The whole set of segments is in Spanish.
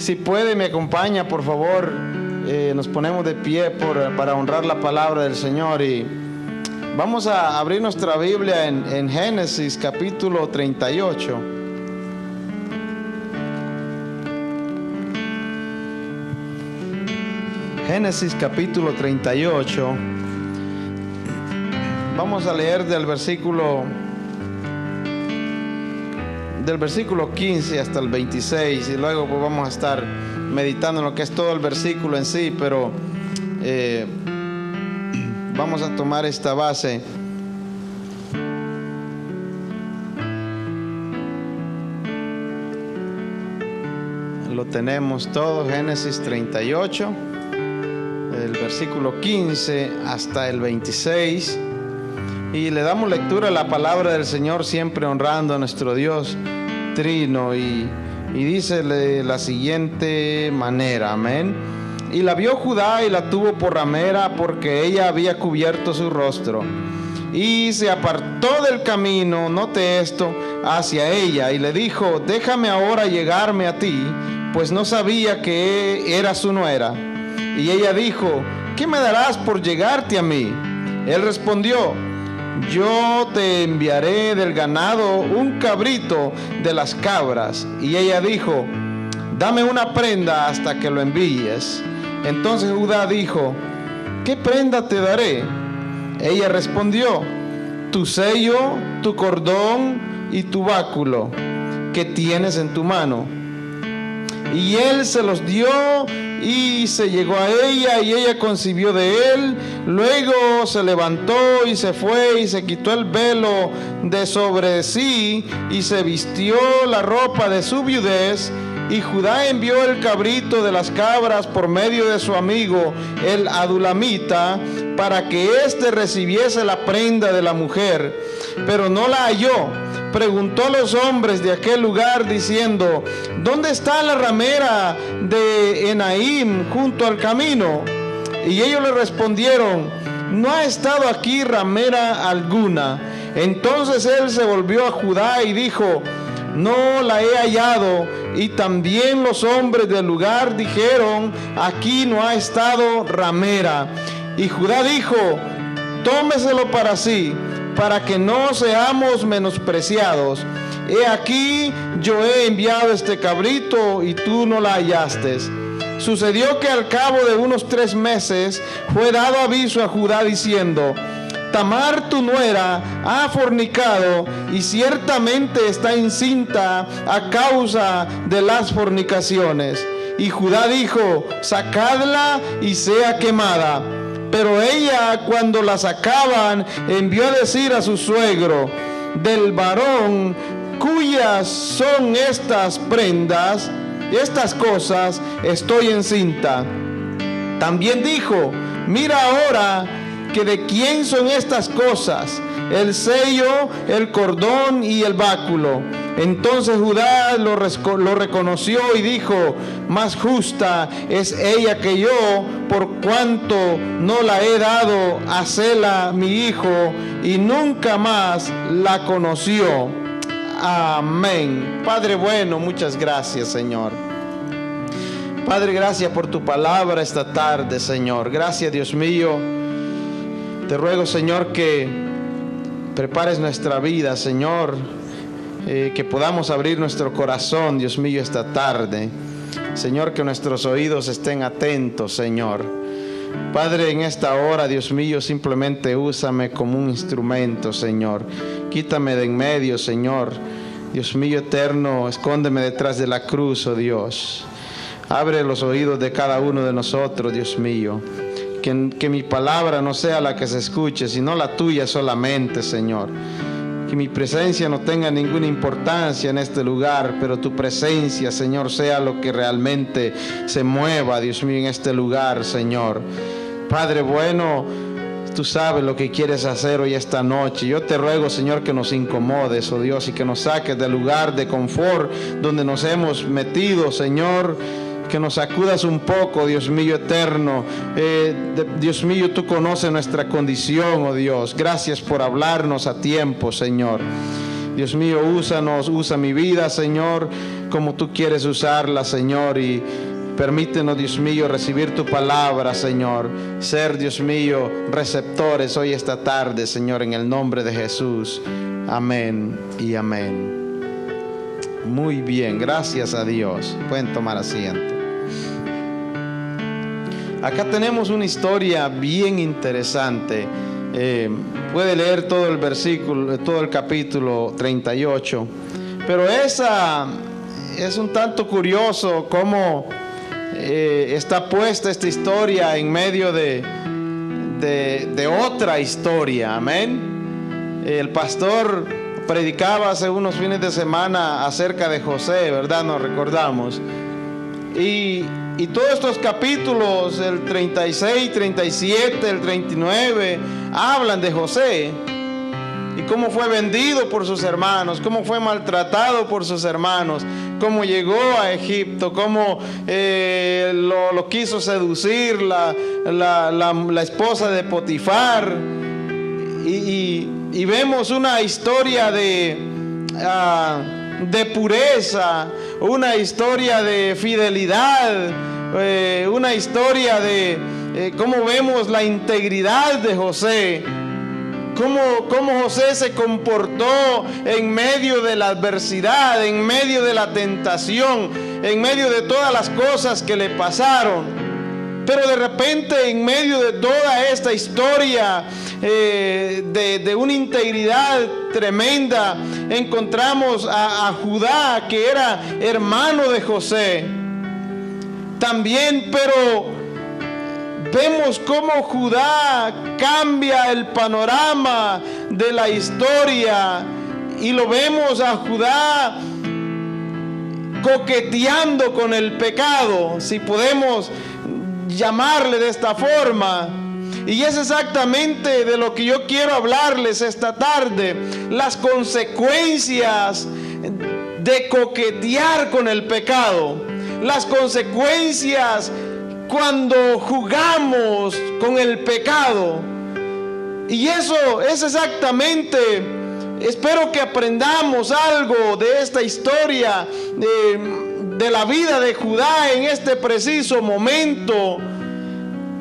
Si puede, me acompaña, por favor. Nos ponemos de pie para honrar la palabra del Señor y vamos a abrir nuestra Biblia en Génesis capítulo 38. Génesis capítulo 38. Vamos a leer del versículo 15 hasta el 26 y luego pues vamos a estar meditando en lo que es todo el versículo en sí, pero vamos a tomar esta base. Lo tenemos todo, Génesis 38, el versículo 15 hasta el 26, y le damos lectura a la palabra del Señor, siempre honrando a nuestro Dios Trino, y dice de la siguiente manera, amén. Y la vio Judá y la tuvo por ramera, porque ella había cubierto su rostro, y se apartó del camino, note esto, hacia ella, y le dijo: déjame ahora llegarme a ti, pues no sabía que era su nuera. Y ella dijo: ¿qué me darás por llegarte a mí? Él respondió: yo te enviaré del ganado un cabrito de las cabras. Y ella dijo: dame una prenda hasta que lo envíes. Entonces Judá dijo: ¿qué prenda te daré? Ella respondió: tu sello, tu cordón y tu báculo que tienes en tu mano. Y él se los dio y se llegó a ella, y ella concibió de él. Luego se levantó y se fue y se quitó el velo de sobre sí y se vistió la ropa de su viudez. Y Judá envió el cabrito de las cabras por medio de su amigo el adulamita, para que éste recibiese la prenda de la mujer, pero no la halló. Preguntó a los hombres de aquel lugar diciendo: ¿dónde está la ramera de Enaim junto al camino? Y ellos le respondieron: no ha estado aquí ramera alguna. Entonces él se volvió a Judá y dijo: no la he hallado. Y también los hombres del lugar dijeron: aquí no ha estado ramera. Y Judá dijo: tómeselo para sí, para que no seamos menospreciados. He aquí, yo he enviado este cabrito y tú no la hallaste. Sucedió que al cabo de unos 3 meses fue dado aviso a Judá diciendo: Tamar tu nuera ha fornicado y ciertamente está encinta a causa de las fornicaciones. Y Judá dijo: sacadla y sea quemada. Pero ella, cuando la sacaban, envió a decir a su suegro: del varón cuyas son estas prendas, estas cosas, estoy encinta. También dijo: mira ahora que de quién son estas cosas, el sello, el cordón y el báculo. Entonces Judá lo reconoció y dijo: más justa es ella que yo, por cuanto no la he dado a Sela mi hijo, y nunca más la conoció. Amén. Padre bueno, muchas gracias, Señor. Padre, gracias por tu palabra esta tarde, Señor. Gracias, Dios mío. Te ruego, Señor, que prepares nuestra vida, Señor, que podamos abrir nuestro corazón, Dios mío, esta tarde. Señor, que nuestros oídos estén atentos, Señor. Padre, en esta hora, Dios mío, simplemente úsame como un instrumento, Señor. Quítame de en medio, Señor. Dios mío eterno, escóndeme detrás de la cruz, oh Dios. Abre los oídos de cada uno de nosotros, Dios mío. Que mi palabra no sea la que se escuche, sino la tuya solamente, Señor. Que mi presencia no tenga ninguna importancia en este lugar, pero tu presencia, Señor, sea lo que realmente se mueva, Dios mío, en este lugar, Señor. Padre bueno, tú sabes lo que quieres hacer hoy esta noche. Yo te ruego, Señor, que nos incomodes, oh Dios, y que nos saques del lugar de confort donde nos hemos metido, Señor. Que nos sacudas un poco, Dios mío eterno. Dios mío, tú conoces nuestra condición, oh Dios. Gracias por hablarnos a tiempo, Señor. Dios mío, úsanos, usa mi vida, Señor. como tú quieres usarla, Señor, y permítenos, Dios mío, recibir tu palabra, Señor. Ser, Dios mío, receptores hoy esta tarde, Señor, en el nombre de Jesús. Amén y amén. Muy bien, gracias a Dios. Pueden tomar asiento. Acá tenemos una historia bien interesante. Puede leer todo el versículo, todo el capítulo 38. Pero esa es un tanto curioso cómo está puesta esta historia en medio de otra historia. Amén. El pastor predicaba hace unos fines de semana acerca de José, ¿verdad? Nos recordamos. Y todos estos capítulos, el 36, 37, el 39, hablan de José. Y cómo fue vendido por sus hermanos, cómo fue maltratado por sus hermanos, cómo llegó a Egipto, cómo lo quiso seducir la esposa de Potifar. Y vemos una historia de pureza, una historia de fidelidad, una historia de cómo vemos la integridad de José. Cómo José se comportó en medio de la adversidad, en medio de la tentación, en medio de todas las cosas que le pasaron. Pero de repente, en medio de toda esta historia de una integridad tremenda, encontramos a Judá, que era hermano de José. También, pero vemos cómo Judá cambia el panorama de la historia y lo vemos a Judá coqueteando con el pecado, si podemos llamarle de esta forma. Y es exactamente de lo que yo quiero hablarles esta tarde: las consecuencias de coquetear con el pecado, las consecuencias cuando jugamos con el pecado. Y eso es exactamente, espero que aprendamos algo de esta historia de la vida de Judá en este preciso momento,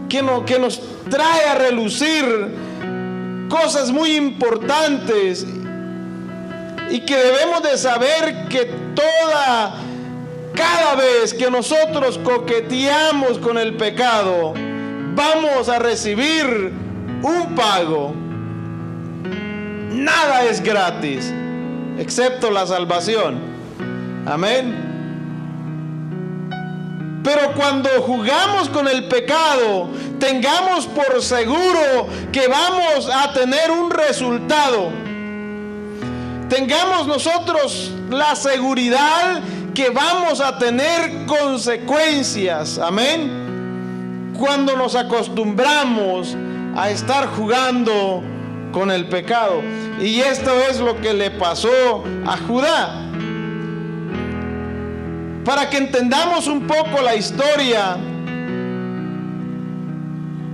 que nos trae a relucir cosas muy importantes, y que debemos de saber que cada vez que nosotros coqueteamos con el pecado, vamos a recibir un pago. Nada es gratis, excepto la salvación. Amén. Pero cuando jugamos con el pecado, tengamos por seguro que vamos a tener un resultado. Tengamos nosotros la seguridad que vamos a tener consecuencias. Amén. Cuando nos acostumbramos a estar jugando con el pecado. Y esto es lo que le pasó a Judá. Para que entendamos un poco la historia,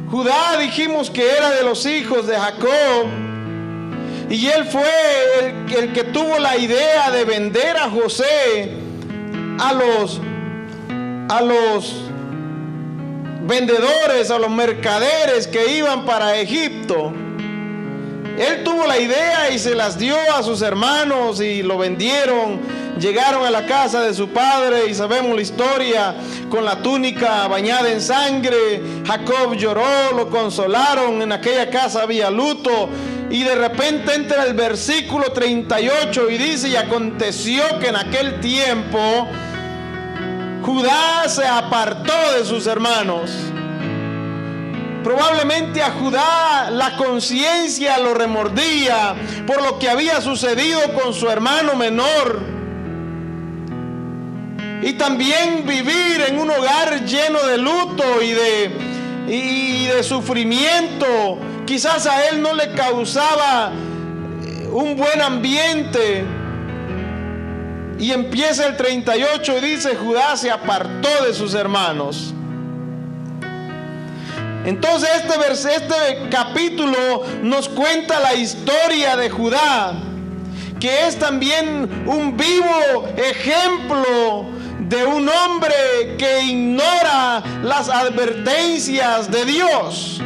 Judá dijimos que era de los hijos de Jacob, y él fue el que tuvo la idea de vender a José a los vendedores, a los mercaderes que iban para Egipto. Él tuvo la idea y se las dio a sus hermanos y lo vendieron. Llegaron a la casa de su padre y sabemos la historia, con la túnica bañada en sangre. Jacob lloró, lo consolaron, en aquella casa había luto. Y de repente entra el versículo 38 y dice: y aconteció que en aquel tiempo Judá se apartó de sus hermanos. Probablemente a Judá la conciencia lo remordía por lo que había sucedido con su hermano menor. Y también vivir en un hogar lleno de luto y de sufrimiento, quizás a él no le causaba un buen ambiente. Y empieza el 38 y dice: Judá se apartó de sus hermanos. Entonces este capítulo nos cuenta la historia de Judá, que es también un vivo ejemplo de un hombre que ignora las advertencias de Dios.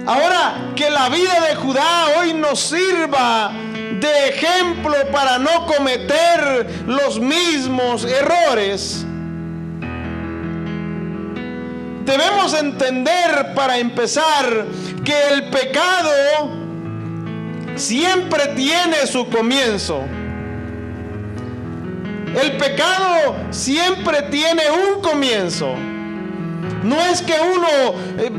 Ahora, que la vida de Judá hoy nos sirva de ejemplo para no cometer los mismos errores. Debemos entender, para empezar, que el pecado siempre tiene su comienzo. El pecado siempre tiene un comienzo. No es que uno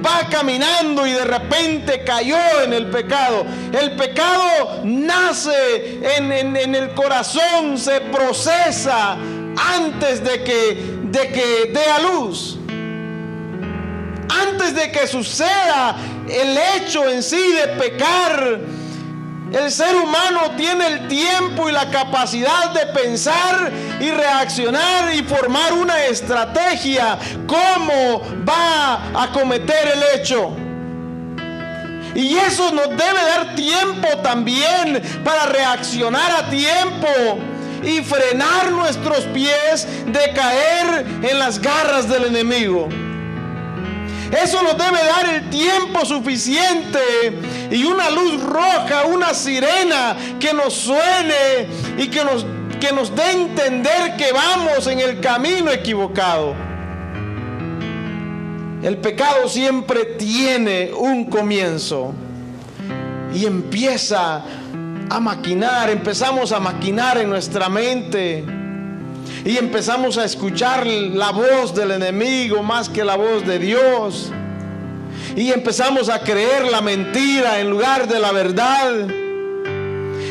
va caminando y de repente cayó en el pecado. El pecado nace en el corazón, se procesa antes de que dé a luz. Antes de que suceda el hecho en sí de pecar, el ser humano tiene el tiempo y la capacidad de pensar y reaccionar y formar una estrategia cómo va a cometer el hecho. Y eso nos debe dar tiempo también para reaccionar a tiempo y frenar nuestros pies de caer en las garras del enemigo. Eso nos debe dar el tiempo suficiente y una luz roja, una sirena que nos suene y que nos dé a entender que vamos en el camino equivocado. El pecado siempre tiene un comienzo y empieza a maquinar, empezamos a maquinar en nuestra mente. Y empezamos a escuchar la voz del enemigo más que la voz de Dios. Y empezamos a creer la mentira en lugar de la verdad.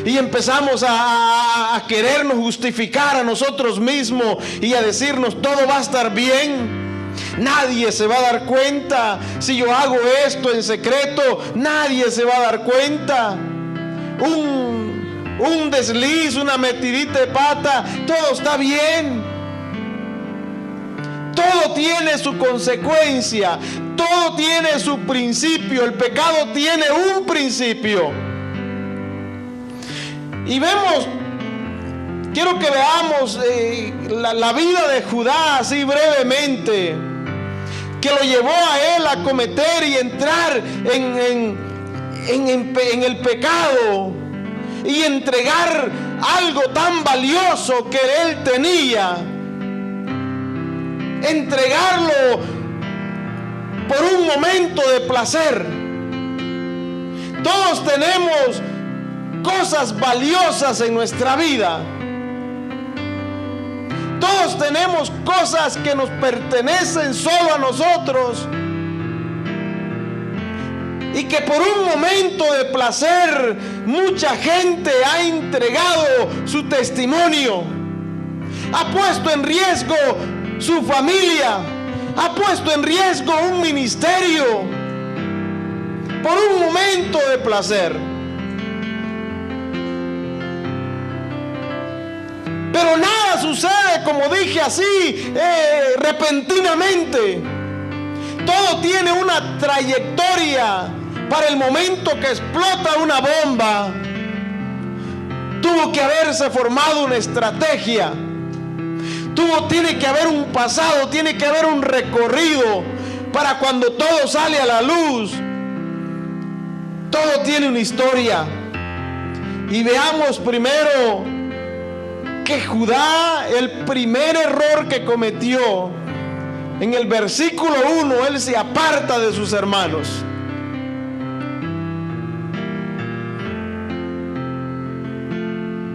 Y empezamos a querernos justificar a nosotros mismos y a decirnos todo va a estar bien. Nadie se va a dar cuenta. Si yo hago esto en secreto, nadie se va a dar cuenta. Un desliz, una metidita de pata, todo está bien. Todo tiene su consecuencia, todo tiene su principio. El pecado tiene un principio. Y vemos, quiero que veamos la vida de Judá así brevemente, que lo llevó a él a cometer y entrar en el pecado y entregar algo tan valioso que él tenía, entregarlo por un momento de placer. Todos tenemos cosas valiosas en nuestra vida. Todos tenemos cosas que nos pertenecen solo a nosotros y que por un momento de placer mucha gente ha entregado su testimonio, ha puesto en riesgo su familia, ha puesto en riesgo un ministerio por un momento de placer. Pero nada sucede, como dije, así repentinamente. Todo tiene una trayectoria. Para el momento que explota una bomba, tuvo que haberse formado una estrategia. Tiene que haber un pasado, tiene que haber un recorrido para cuando todo sale a la luz. Todo tiene una historia. Y veamos primero que Judá, el primer error que cometió, en el versículo 1, él se aparta de sus hermanos.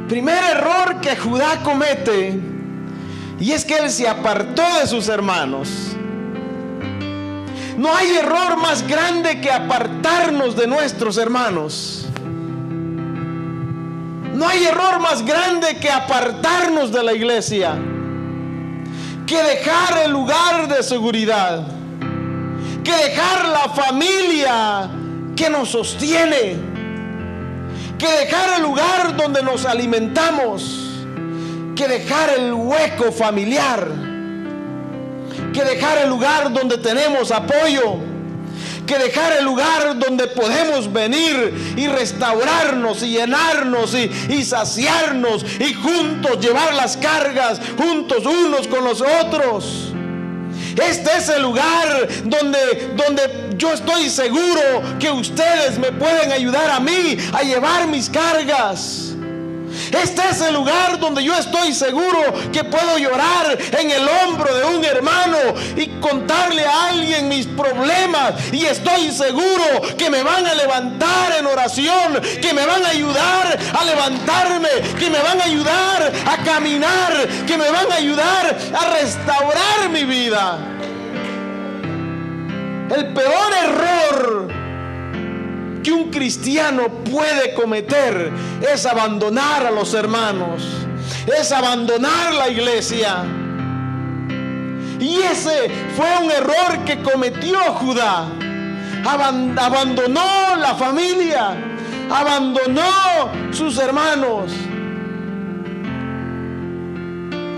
Primer error que Judá comete, y es que él se apartó de sus hermanos. No hay error más grande que apartarnos de nuestros hermanos. No hay error más grande que apartarnos de la iglesia, que dejar el lugar de seguridad, que dejar la familia que nos sostiene, que dejar el lugar donde nos alimentamos, que dejar el hueco familiar, que dejar el lugar donde tenemos apoyo, que dejar el lugar donde podemos venir y restaurarnos y llenarnos y saciarnos y juntos llevar las cargas juntos unos con los otros. Este es el lugar donde yo estoy seguro que ustedes me pueden ayudar a mí a llevar mis cargas. Este es el lugar donde yo estoy seguro que puedo llorar en el hombro de un hermano y contarle a alguien mis problemas, y estoy seguro que me van a levantar en oración, que me van a ayudar a levantarme, que me van a ayudar a caminar, que me van a ayudar a restaurar mi vida. El peor error que un cristiano puede cometer es abandonar a los hermanos, es abandonar la iglesia. Y ese fue un error que cometió Judá. Abandonó la familia, abandonó sus hermanos.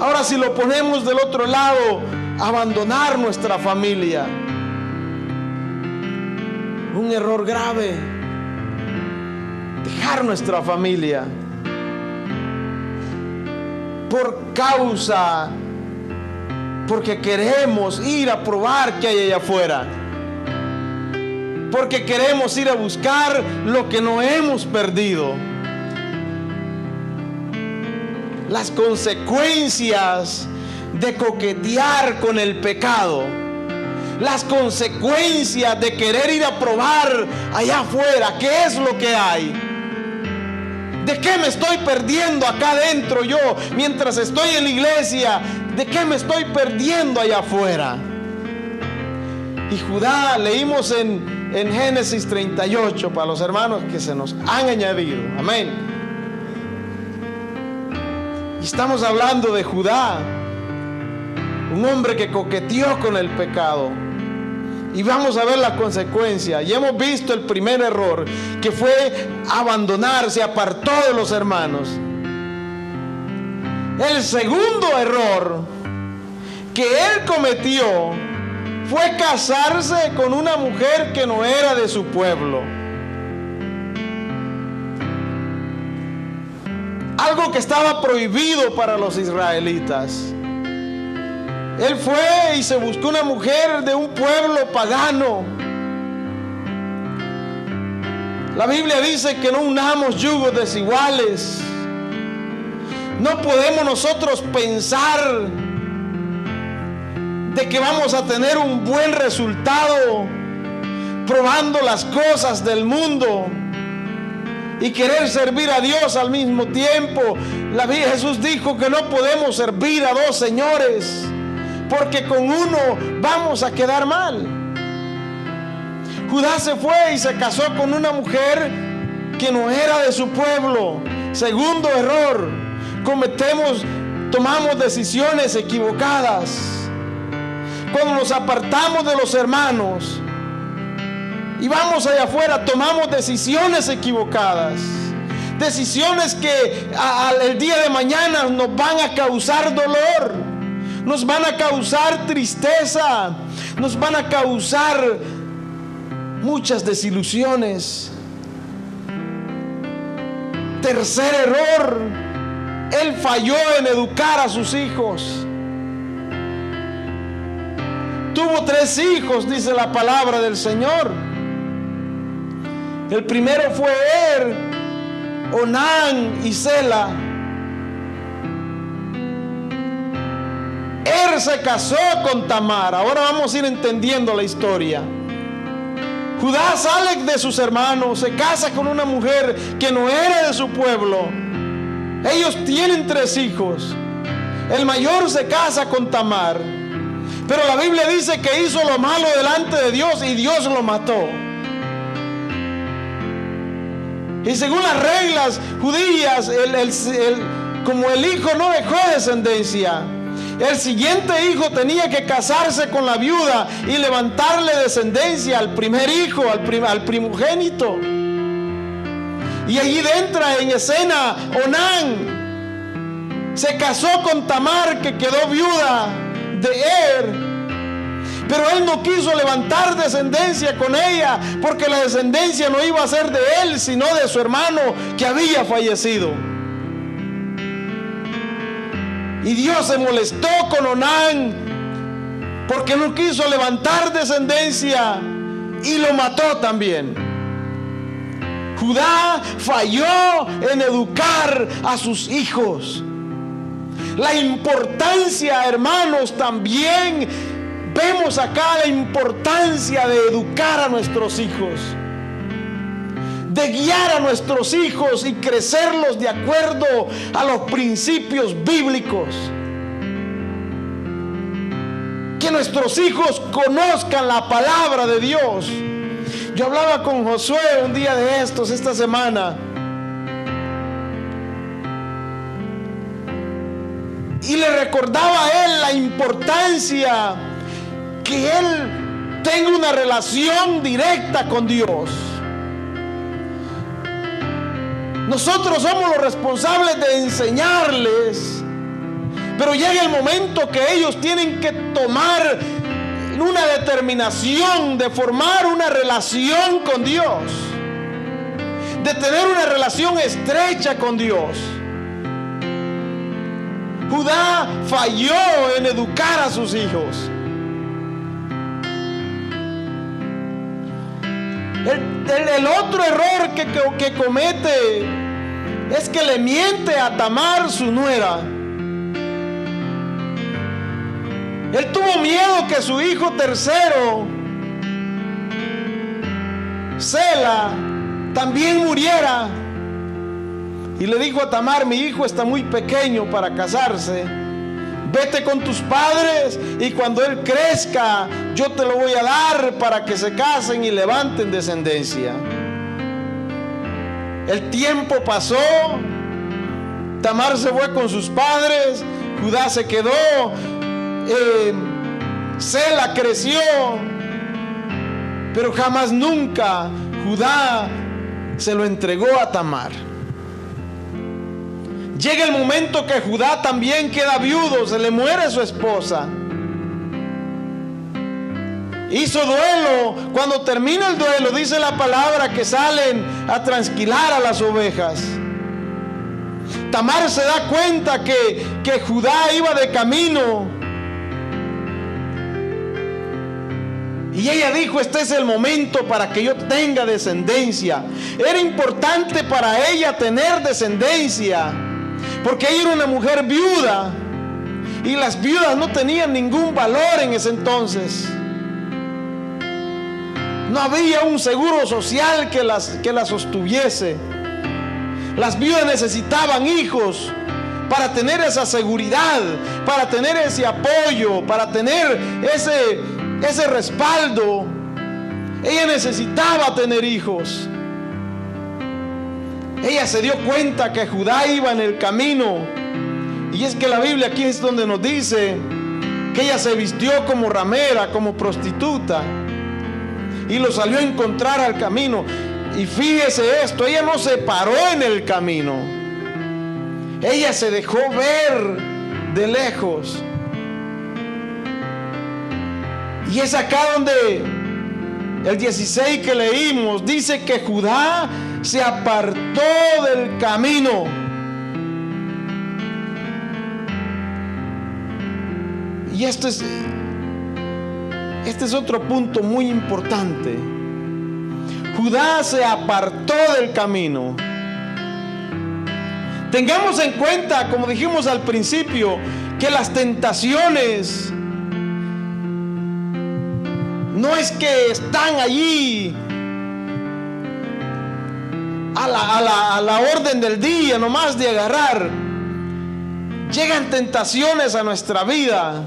Ahora, si lo ponemos del otro lado, abandonar nuestra familia, un error grave. Dejar nuestra familia porque queremos ir a probar qué hay allá afuera, porque queremos ir a buscar lo que no hemos perdido. Las consecuencias de coquetear con el pecado, las consecuencias de querer ir a probar allá afuera qué es lo que hay. ¿De qué me estoy perdiendo acá adentro yo mientras estoy en la iglesia? ¿De qué me estoy perdiendo allá afuera? Y Judá, leímos en Génesis 38 para los hermanos que se nos han añadido. Amén. Y estamos hablando de Judá, un hombre que coqueteó con el pecado. Y vamos a ver la consecuencia. Y hemos visto el primer error, que fue abandonar, se apartó de los hermanos. El segundo error que él cometió fue casarse con una mujer que no era de su pueblo. Algo que estaba prohibido para los israelitas. Él fue y se buscó una mujer de un pueblo pagano. La Biblia dice que no unamos yugos desiguales. No podemos nosotros pensar de que vamos a tener un buen resultado probando las cosas del mundo y querer servir a Dios al mismo tiempo. Jesús dijo que no podemos servir a dos señores, porque con uno vamos a quedar mal. Judá se fue y se casó con una mujer que no era de su pueblo. Segundo error, tomamos decisiones equivocadas. Cuando nos apartamos de los hermanos y vamos allá afuera, tomamos decisiones equivocadas. Decisiones que el día de mañana nos van a causar dolor, nos van a causar tristeza, nos van a causar muchas desilusiones. Tercer error, él falló en educar a sus hijos. Tuvo 3 hijos, dice la palabra del Señor. El primero fue Onán y Sela. Se casó con Tamar. Ahora vamos a ir entendiendo la historia. Judá sale de sus hermanos, se casa con una mujer que no era de su pueblo. Ellos tienen 3 hijos. El mayor se casa con Tamar, pero la Biblia dice que hizo lo malo delante de Dios y Dios lo mató. Y según las reglas judías, como el hijo no dejó descendencia, el siguiente hijo tenía que casarse con la viuda y levantarle descendencia al primer hijo, al primogénito. Y allí entra en escena Onán. Se casó con Tamar, que quedó viuda de Pero él no quiso levantar descendencia con ella, porque la descendencia no iba a ser de él, sino de su hermano que había fallecido. Y Dios se molestó con Onán, porque no quiso levantar descendencia, y lo mató también. Judá falló en educar a sus hijos. La importancia, hermanos, también vemos acá la importancia de educar a nuestros hijos, de guiar a nuestros hijos y crecerlos de acuerdo a los principios bíblicos. Que nuestros hijos conozcan la palabra de Dios. Yo hablaba con Josué un día de estos, esta semana, y le recordaba a él la importancia que él tenga una relación directa con Dios. Nosotros somos los responsables de enseñarles, pero llega el momento que ellos tienen que tomar una determinación de formar una relación con Dios, de tener una relación estrecha con Dios. Judá falló en educar a sus hijos. El otro error que comete es que le miente a Tamar, su nuera. Él tuvo miedo que su hijo tercero, Sela, también muriera. Y le dijo a Tamar: mi hijo está muy pequeño para casarse. Vete con tus padres y cuando él crezca, yo te lo voy a dar para que se casen y levanten descendencia. El tiempo pasó. Tamar se fue con sus padres. Judá se quedó. Sela creció. Pero jamás nunca Judá se lo entregó a Tamar. Llega el momento que Judá también queda viudo, se le muere su esposa. Hizo duelo. Cuando termina el duelo, dice la palabra que salen a trasquilar a las ovejas. Tamar se da cuenta que Judá iba de camino. Y ella dijo: este es el momento para que yo tenga descendencia. Era importante para ella tener descendencia, porque ella era una mujer viuda, y las viudas no tenían ningún valor en ese entonces. No había un seguro social que las sostuviese. Las viudas necesitaban hijos para tener esa seguridad, para tener ese apoyo, para tener ese respaldo. Ella necesitaba tener hijos. Ella se dio cuenta que Judá iba en el camino. Y es que la Biblia aquí es donde nos dice que ella se vistió como ramera, como prostituta, y lo salió a encontrar al camino. Y fíjese esto: ella no se paró en el camino, ella se dejó ver de lejos. Y es acá donde el 16 que leímos dice que Judá se apartó del camino. Y este es otro punto muy importante. Judá se apartó del camino. Tengamos en cuenta, como dijimos al principio, que las tentaciones no es que están allí a la orden del día, nomás de agarrar. Llegan tentaciones a nuestra vida,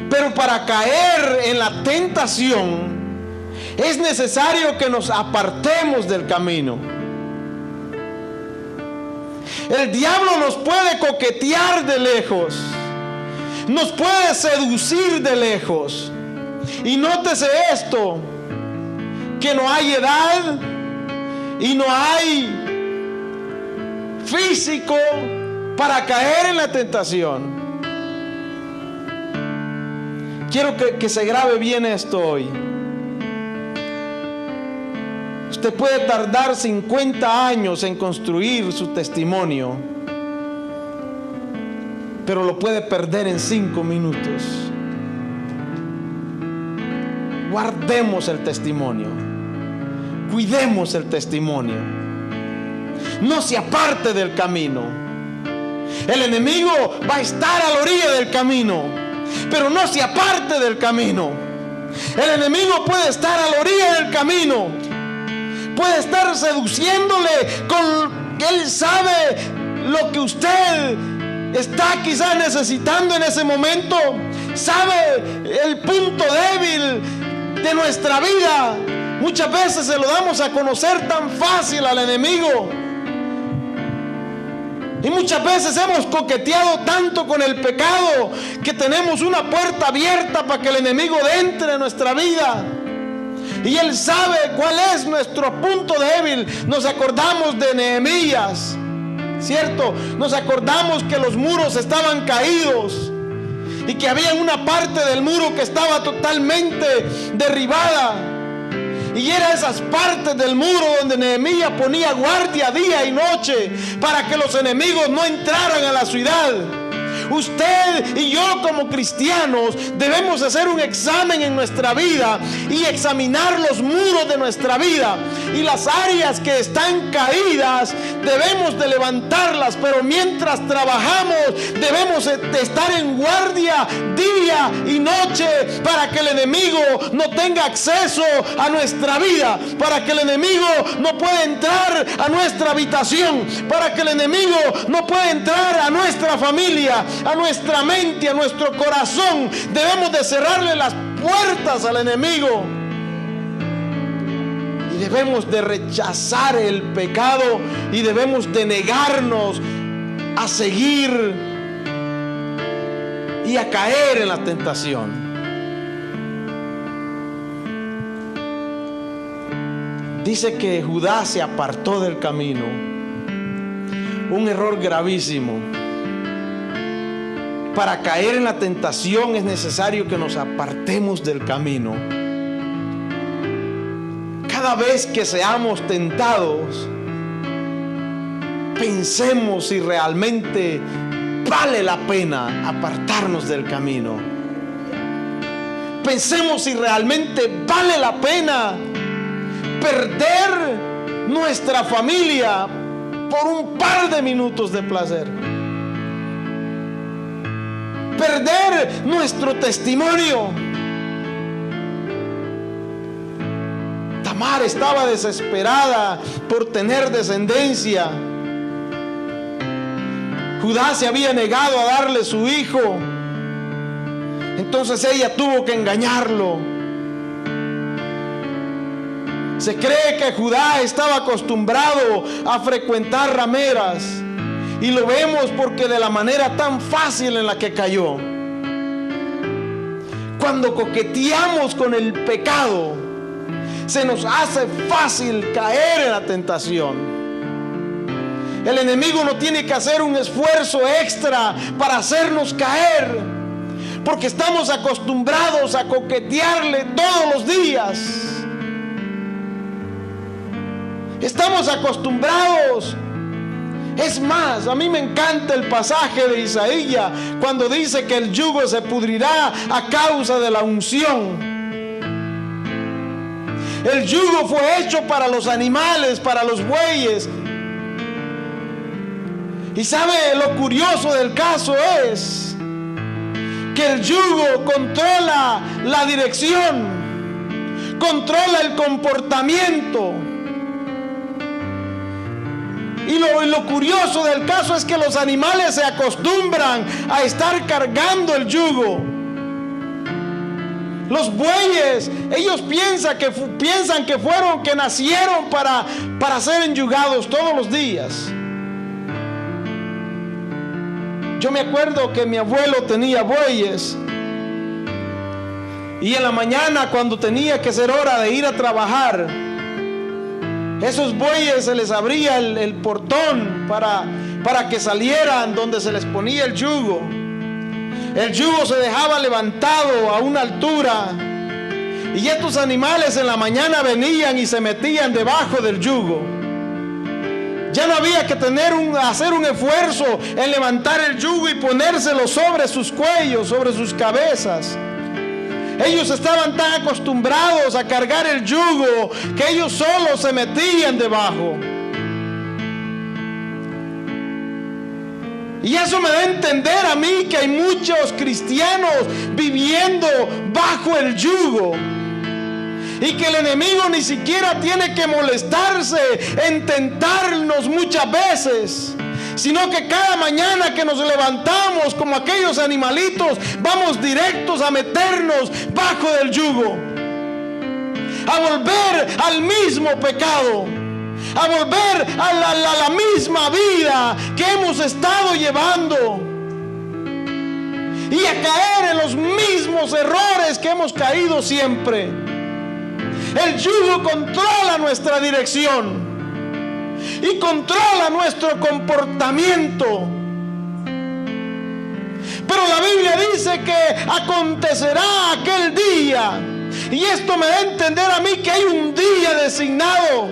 pero para caer en la tentación es necesario que nos apartemos del camino. El diablo nos puede coquetear de lejos, nos puede seducir de lejos. Y nótese esto, que no hay edad y no hay físico para caer en la tentación. Quiero que se grabe bien esto hoy. Usted puede tardar 50 años en construir su testimonio, pero lo puede perder en 5 minutos. Guardemos el testimonio. Cuidemos el testimonio. No se aparte del camino. El enemigo va a estar a la orilla del camino, pero no se aparte del camino. El enemigo puede estar a la orilla del camino, puede estar seduciéndole con que él sabe lo que usted está quizás necesitando en ese momento, sabe el punto débil de nuestra vida. Muchas veces se lo damos a conocer tan fácil al enemigo, y muchas veces hemos coqueteado tanto con el pecado que tenemos una puerta abierta para que el enemigo entre en nuestra vida. Y él sabe cuál es nuestro punto débil. Nos acordamos de Nehemías, ¿cierto? Nos acordamos que los muros estaban caídos y que había una parte del muro que estaba totalmente derribada. Y era esas partes del muro donde Nehemías ponía guardia día y noche para que los enemigos no entraran a la ciudad. Usted y yo como cristianos debemos hacer un examen en nuestra vida y examinar los muros de nuestra vida, y las áreas que están caídas debemos de levantarlas, pero mientras trabajamos debemos de estar en guardia día y noche para que el enemigo no tenga acceso a nuestra vida, para que el enemigo no pueda entrar a nuestra habitación, para que el enemigo no pueda entrar a nuestra familia, a nuestra mente, a nuestro corazón. Debemos de cerrarle las puertas al enemigo y debemos de rechazar el pecado y debemos de negarnos a seguir y a caer en la tentación. Dice que Judá se apartó del camino, un error gravísimo. Para caer en la tentación es necesario que nos apartemos del camino. Cada vez que seamos tentados, pensemos si realmente vale la pena apartarnos del camino. Pensemos si realmente vale la pena perder nuestra familia por un par de minutos de placer, perder nuestro testimonio. Tamar estaba desesperada por tener descendencia. Judá se había negado a darle su hijo, entonces ella tuvo que engañarlo. Se cree que Judá estaba acostumbrado a frecuentar rameras, y lo vemos porque de la manera tan fácil en la que cayó. Cuando coqueteamos con el pecado, se nos hace fácil caer en la tentación. El enemigo no tiene que hacer un esfuerzo extra para hacernos caer, porque estamos acostumbrados a coquetearle todos los días. Estamos acostumbrados. Es más, a mí me encanta el pasaje de Isaías cuando dice que el yugo se pudrirá a causa de la unción. El yugo fue hecho para los animales, para los bueyes. Y sabe, lo curioso del caso es que el yugo controla la dirección, controla el comportamiento. Y lo curioso del caso es que los animales se acostumbran a estar cargando el yugo. Los bueyes, ellos piensan que nacieron para ser enyugados todos los días. Yo me acuerdo que mi abuelo tenía bueyes, y en la mañana, cuando tenía que ser hora de ir a trabajar, esos bueyes se les abría el portón para que salieran donde se les ponía el yugo. El yugo se dejaba levantado a una altura, y estos animales en la mañana venían y se metían debajo del yugo. Ya no había que hacer un esfuerzo en levantar el yugo y ponérselo sobre sus cuellos, sobre sus cabezas. Ellos estaban tan acostumbrados a cargar el yugo que ellos solos se metían debajo. Y eso me da a entender a mí que hay muchos cristianos viviendo bajo el yugo, y que el enemigo ni siquiera tiene que molestarse en tentarnos muchas veces, sino que cada mañana que nos levantamos como aquellos animalitos, vamos directos a meternos bajo del yugo, a volver al mismo pecado, a volver a la misma vida que hemos estado llevando, y a caer en los mismos errores que hemos caído siempre. El yugo controla nuestra dirección y controla nuestro comportamiento. Pero la Biblia dice que acontecerá aquel día, y esto me da a entender a mí que hay un día designado.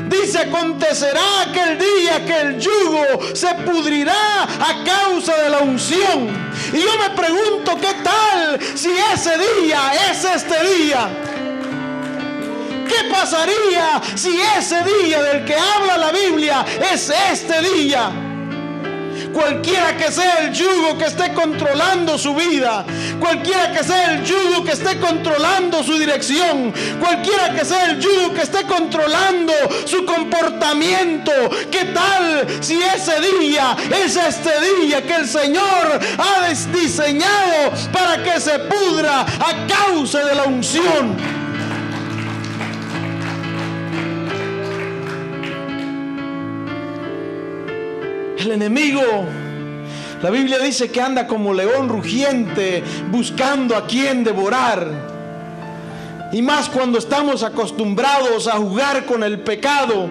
Dice: acontecerá aquel día que el yugo se pudrirá a causa de la unción. Y yo me pregunto, ¿qué tal si ese día es este día? ¿Qué pasaría si ese día del que habla la Biblia es este día? Cualquiera que sea el yugo que esté controlando su vida, cualquiera que sea el yugo que esté controlando su dirección, cualquiera que sea el yugo que esté controlando su comportamiento, ¿qué tal si ese día es este día que el Señor ha diseñado para que se pudra a causa de la unción? El enemigo, la Biblia dice que anda como león rugiente buscando a quien devorar. Y más cuando estamos acostumbrados a jugar con el pecado,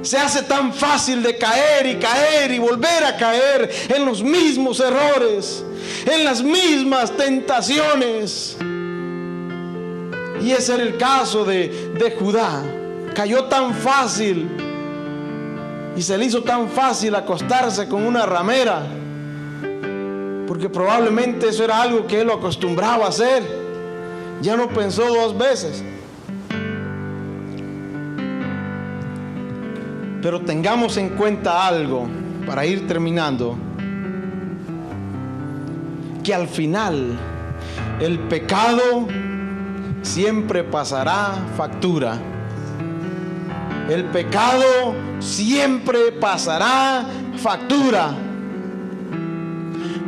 se hace tan fácil de caer y volver a caer en los mismos errores, en las mismas tentaciones. Y ese era el caso de Judá. Cayó tan fácil. Y se le hizo tan fácil acostarse con una ramera, porque probablemente eso era algo que él lo acostumbraba a hacer. Ya no pensó dos veces. Pero tengamos en cuenta algo, para ir terminando, que al final el pecado siempre pasará factura. El pecado siempre pasará factura.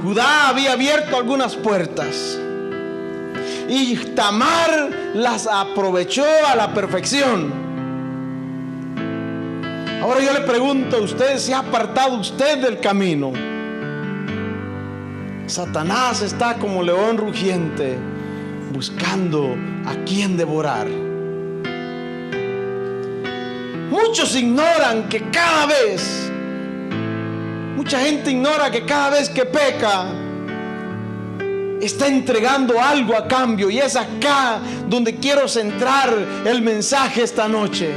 Judá había abierto algunas puertas y Tamar las aprovechó a la perfección. Ahora yo le pregunto a usted: ¿se ha apartado usted del camino? Satanás está como león rugiente buscando a quien devorar. Muchos ignoran que mucha gente ignora que cada vez que peca, está entregando algo a cambio. Y es acá donde quiero centrar el mensaje esta noche.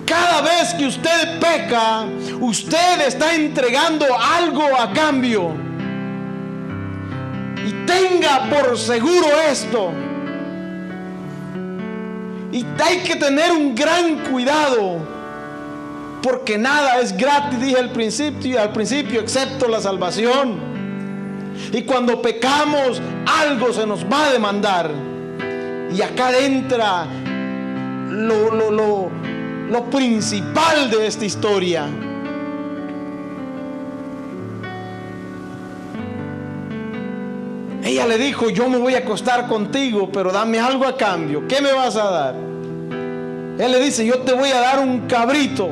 Cada vez que usted peca, usted está entregando algo a cambio. Y tenga por seguro esto. Y hay que tener un gran cuidado, porque nada es gratis, dije al principio, excepto la salvación. Y cuando pecamos, algo se nos va a demandar. Y acá entra lo principal de esta historia. Ella le dijo: yo me voy a acostar contigo, pero dame algo a cambio. ¿Qué me vas a dar? Él le dice: yo te voy a dar un cabrito.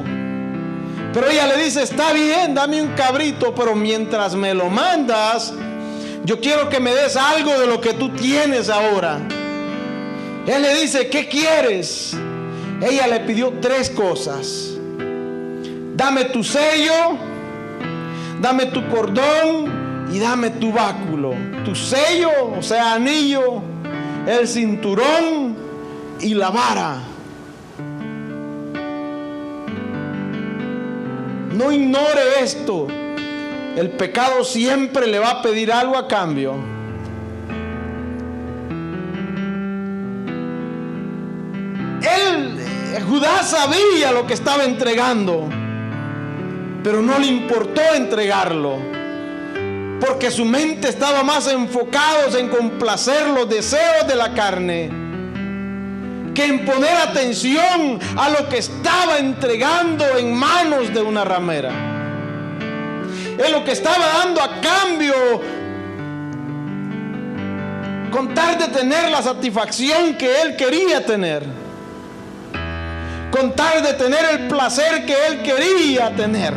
Pero ella le dice: está bien, dame un cabrito, pero mientras me lo mandas, yo quiero que me des algo de lo que tú tienes ahora. Él le dice: ¿qué quieres? Ella le pidió 3 cosas. dame tu sello, dame tu cordón y dame tu báculo. Tu sello, o sea, anillo, el cinturón y la vara. No ignore esto. El pecado siempre le va a pedir algo a cambio. Judá sabía lo que estaba entregando, pero no le importó entregarlo, porque su mente estaba más enfocada en complacer los deseos de la carne que en poner atención a lo que estaba entregando en manos de una ramera, en lo que estaba dando a cambio, con tal de tener la satisfacción que él quería tener, con tal de tener el placer que él quería tener.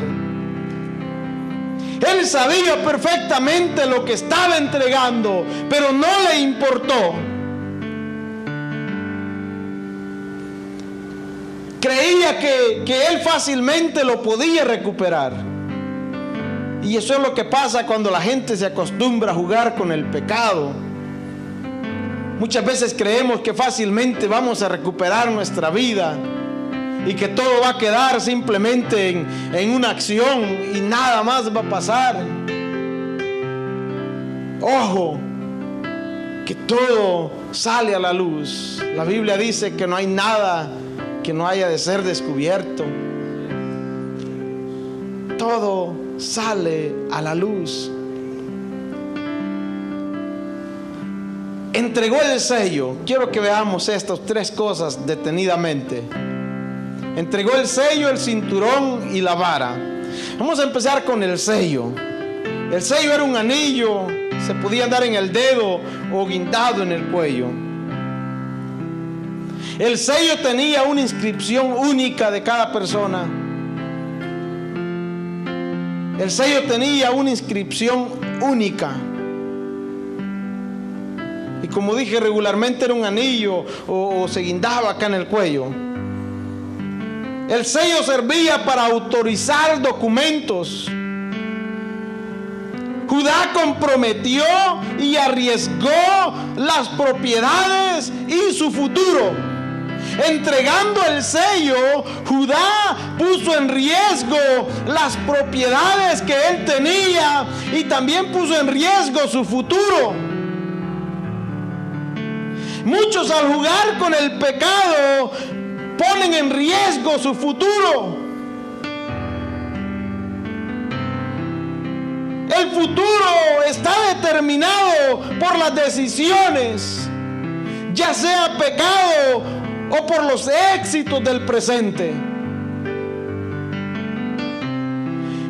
Él sabía perfectamente lo que estaba entregando, pero no le importó. Creía que él fácilmente lo podía recuperar. Y eso es lo que pasa cuando la gente se acostumbra a jugar con el pecado. Muchas veces creemos que fácilmente vamos a recuperar nuestra vida y que todo va a quedar simplemente en una acción y nada más va a pasar. Ojo, que todo sale a la luz. La Biblia dice que no hay nada que no haya de ser descubierto. Todo sale a la luz. Entregó el sello. Quiero que veamos estas tres cosas detenidamente. Entregó el sello, el cinturón y la vara. Vamos a empezar con el sello. El sello era un anillo, se podía dar en el dedo o guindado en el cuello. El sello tenía una inscripción única de cada persona. El sello tenía una inscripción única. Y como dije, regularmente era un anillo o se guindaba acá en el cuello. El sello servía para autorizar documentos. Judá comprometió y arriesgó las propiedades y su futuro. Entregando el sello, Judá puso en riesgo las propiedades que él tenía y también puso en riesgo su futuro. Muchos al jugar con el pecado ponen en riesgo su futuro. El futuro está determinado por las decisiones, ya sea pecado o por los éxitos del presente.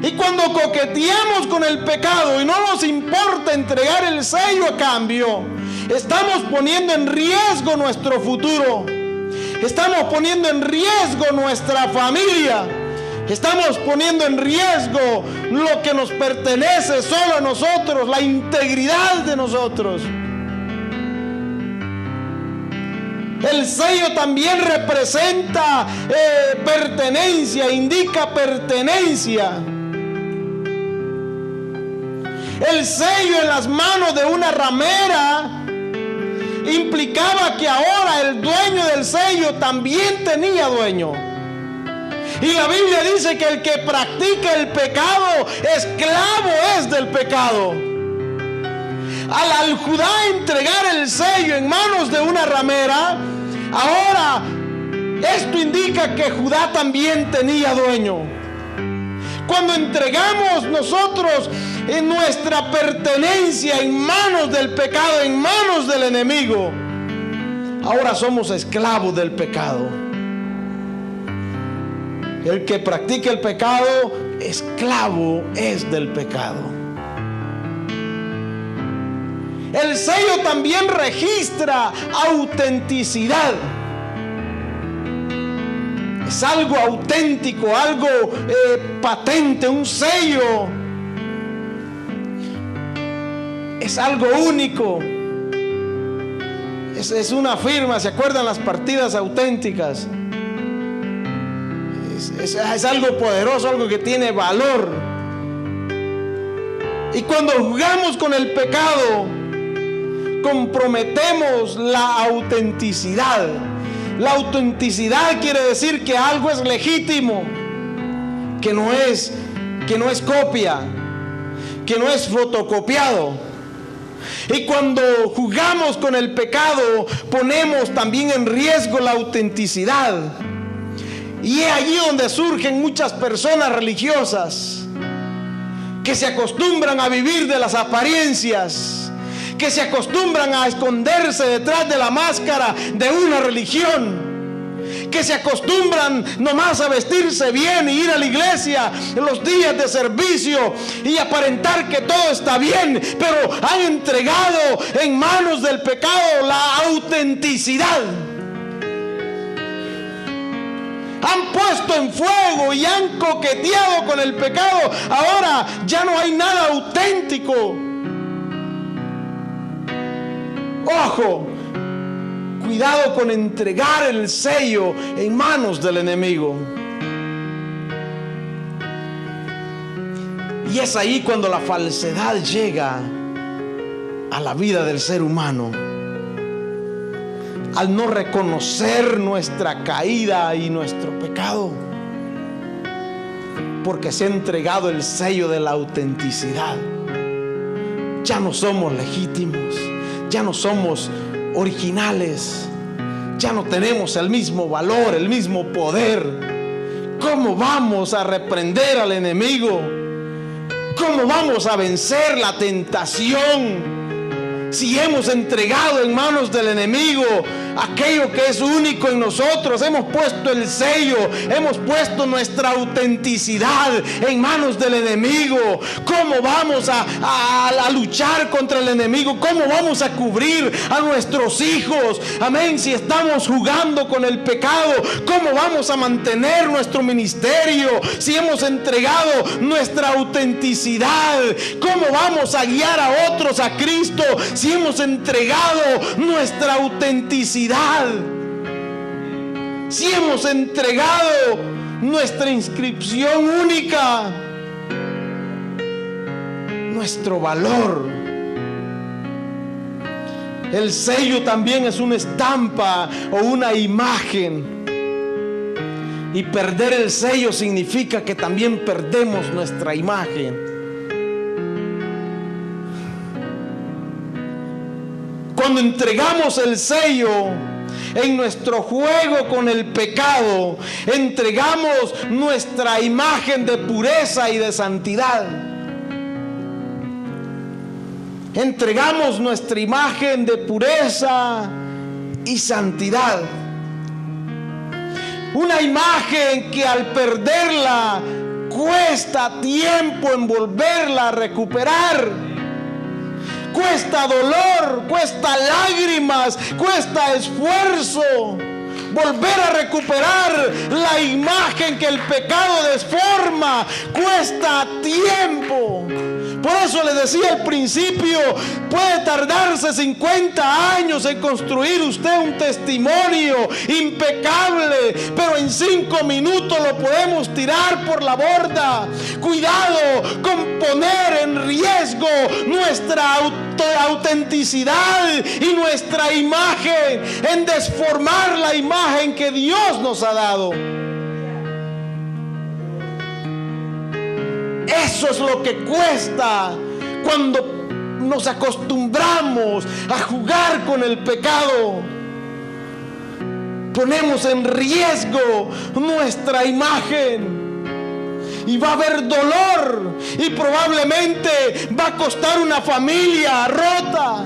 Y cuando coqueteamos con el pecado y no nos importa entregar el sello a cambio, estamos poniendo en riesgo nuestro futuro. Estamos poniendo en riesgo nuestra familia. Estamos poniendo en riesgo lo que nos pertenece solo a nosotros, la integridad de nosotros. El sello también representa pertenencia, indica pertenencia. El sello en las manos de una ramera implicaba que ahora el dueño del sello también tenía dueño. Y la Biblia dice que el que practica el pecado, esclavo es del pecado. Al Judá entregar el sello en manos de una ramera, ahora esto indica que Judá también tenía dueño. Cuando entregamos nosotros en nuestra pertenencia en manos del pecado, en manos del enemigo, ahora somos esclavos del pecado. El que practica el pecado, esclavo es del pecado. El sello también registra autenticidad. Es algo auténtico, algo patente, un sello. Es algo único. Es una firma. ¿Se acuerdan las partidas auténticas? es algo poderoso, algo que tiene valor. Y cuando jugamos con el pecado, comprometemos la autenticidad. La autenticidad quiere decir que algo es legítimo, que no es copia, que no es fotocopiado. Y cuando jugamos con el pecado, ponemos también en riesgo la autenticidad. Y es allí donde surgen muchas personas religiosas que se acostumbran a vivir de las apariencias, que se acostumbran a esconderse detrás de la máscara de una religión, que se acostumbran nomás a vestirse bien y ir a la iglesia en los días de servicio y aparentar que todo está bien, pero han entregado en manos del pecado la autenticidad. Han puesto en fuego y han coqueteado con el pecado. Ahora ya no hay nada auténtico. Ojo, cuidado con entregar el sello en manos del enemigo. Y es ahí cuando la falsedad llega a la vida del ser humano. Al no reconocer nuestra caída y nuestro pecado, porque se ha entregado el sello de la autenticidad. Ya no somos legítimos, ya no somos originales, ya no tenemos el mismo valor, el mismo poder. ¿Cómo vamos a reprender al enemigo? ¿Cómo vamos a vencer la tentación si hemos entregado en manos del enemigo aquello que es único en nosotros? Hemos puesto el sello, hemos puesto nuestra autenticidad en manos del enemigo. ¿Cómo vamos a luchar contra el enemigo? ¿Cómo vamos a cubrir a nuestros hijos? Amén. Si estamos jugando con el pecado, ¿cómo vamos a mantener nuestro ministerio si hemos entregado nuestra autenticidad? ¿Cómo vamos a guiar a otros a Cristo si hemos entregado nuestra autenticidad? Si hemos entregado nuestra inscripción única, nuestro valor. El sello también es una estampa o una imagen. Y perder el sello significa que también perdemos nuestra imagen. Cuando entregamos el sello en nuestro juego con el pecado, entregamos nuestra imagen de pureza y de santidad. Entregamos nuestra imagen de pureza y santidad. Una imagen que al perderla cuesta tiempo en volverla a recuperar. Cuesta dolor, cuesta lágrimas, cuesta esfuerzo volver a recuperar la imagen que el pecado desforma. Cuesta tiempo. Por eso les decía al principio, puede tardarse 50 años en construir usted un testimonio impecable, pero en 5 minutos lo podemos tirar por la borda. Cuidado con poner en riesgo nuestra autenticidad y nuestra imagen, en desformar la imagen que Dios nos ha dado. Eso es lo que cuesta cuando nos acostumbramos a jugar con el pecado. Ponemos en riesgo nuestra imagen y va a haber dolor y probablemente va a costar una familia rota.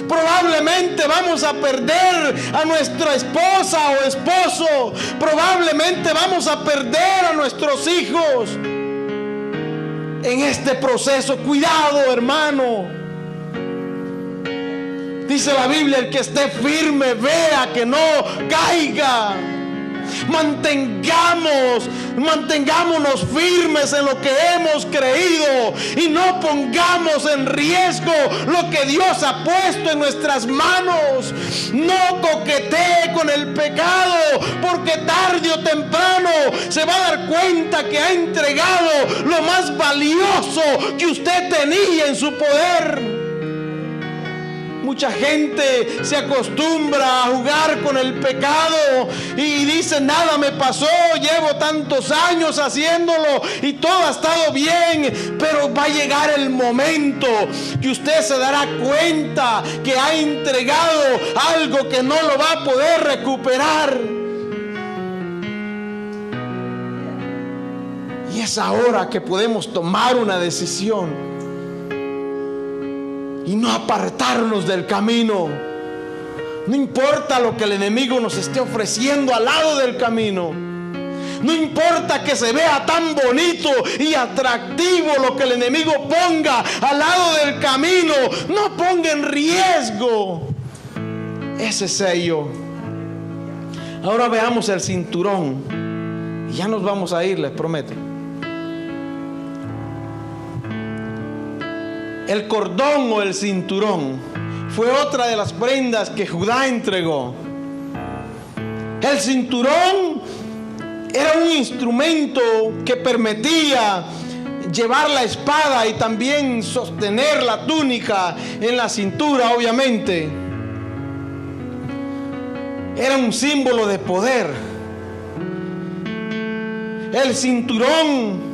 Probablemente vamos a perder a nuestra esposa o esposo. Probablemente vamos a perder a nuestros hijos. En este proceso, cuidado, hermano. Dice la Biblia, el que esté firme, vea que no caiga. Mantengámonos firmes en lo que hemos creído y no pongamos en riesgo lo que Dios ha puesto en nuestras manos. No coquetee con el pecado, porque tarde o temprano se va a dar cuenta que ha entregado lo más valioso que usted tenía en su poder. Mucha gente se acostumbra a jugar con el pecado y dice: nada me pasó, llevo tantos años haciéndolo y todo ha estado bien. Pero va a llegar el momento que usted se dará cuenta que ha entregado algo que no lo va a poder recuperar. Y es ahora que podemos tomar una decisión y no apartarnos del camino. No importa lo que el enemigo nos esté ofreciendo al lado del camino. No importa que se vea tan bonito y atractivo lo que el enemigo ponga al lado del camino. No ponga en riesgo ese sello. Ahora veamos el cinturón. Y ya nos vamos a ir, les prometo. El cordón o el cinturón fue otra de las prendas que Judá entregó. El cinturón era un instrumento que permitía llevar la espada y también sostener la túnica en la cintura, obviamente. Era un símbolo de poder. El cinturón,